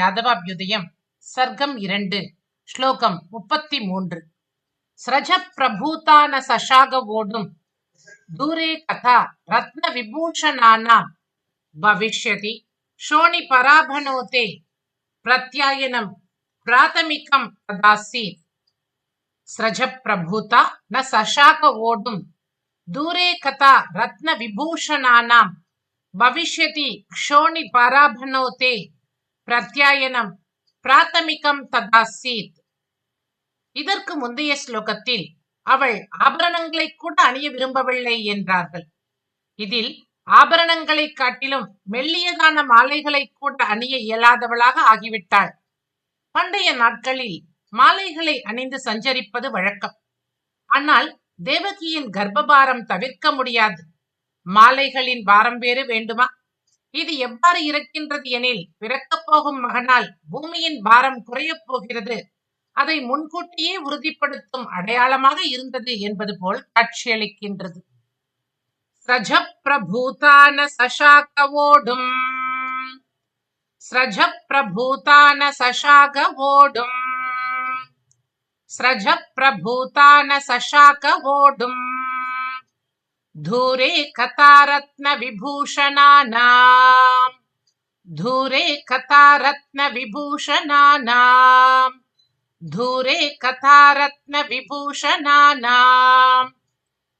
யாதவாபியுதயம் சர்க்கம் 2 ஸ்லோகம் 33 ஸ்ரஜ பிரபூதான சஷாக ஓடும் தூரே கதா ரத்ன விபூஷணானாம் பவிஷ்யதி ஷோணி பராபனோதே பிரத்யாயனம் பிராதமிகம் ததாசீத். ஸ்ரஜ பிரபூதா ந சஷாக ஓடும் தூரே கதா ரத்ன விபூஷணானாம் பவிஷ்யதி க்ஷோணி பராபனோதே பிரத்யாயனம் பிராதமிகம் ததாசீத். இதற்கு முந்தைய ஸ்லோகத்தில் அவள் ஆபரணங்களை கூட அணிய விரும்பவில்லை என்றார்கள். இதில் ஆபரணங்களை காட்டிலும் மெல்லியதான மாலைகளை கூட அணிய இயலாதவளாக ஆகிவிட்டாள். பண்டைய நாட்களில் மாலைகளை அணிந்து சஞ்சரிப்பது வழக்கம். ஆனால் தேவகியின் கர்ப்பபாரம் தவிர்க்க முடியாது. மாலைகளின் பாரம் வேறு வேண்டுமா? இது எவ்வாறு இருக்கின்றது எனில், பிறக்கப் போகும் மகனால் பூமியின் பாரம் குறையப் போகிறது, அதை முன்கூட்டியே உறுதிப்படுத்தும் அடையாளமாக இருந்தது என்பது போல் காட்சியளிக்கின்றது. ஸ்ரஜ பிரபூதான சஷாக ஓடும், ஸ்ரஜ பிரபூதான சஷாக ஓடும், ஸ்ரஜ பிரபூதான சஷாக ஓடும் தூரே கதாரத்ன விபூஷணானாம், தூரே கதாரத்ன விபூஷணானாம், தூரே கதாரத்ன விபூஷணானாம்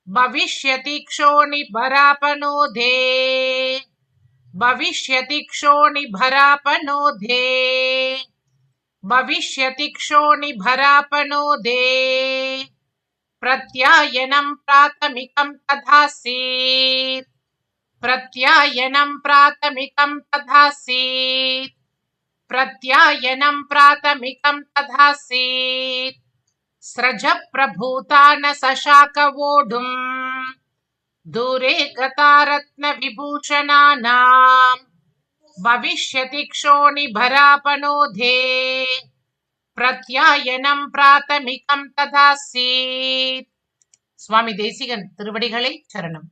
பவிஷ்யதி க்ஷோணி பராபனோதே, பவிஷ்யதி க்ஷோணி பராபனோதே, பவிஷ்யதி க்ஷோணி பராபனோதே பிரத்யாயனம் பிராதமிகம் ததாசீத், பிரத்யாயனம் பிராதமிகம் ததாசீத், பிரத்யாயனம் பிராதமிகம் ததாசீத். ஸ்ரஜ பிரபூதான சஷாக ஓடும் தூரே கதாரத்ன விபூஷணானாம் பவிஷ்யதி க்ஷோணி பராபனோதே பிரத்யாயனம் பிராதமிகம் ததாசீத். சுவாமி தேசிகன் திருவடிகளை சரணம்.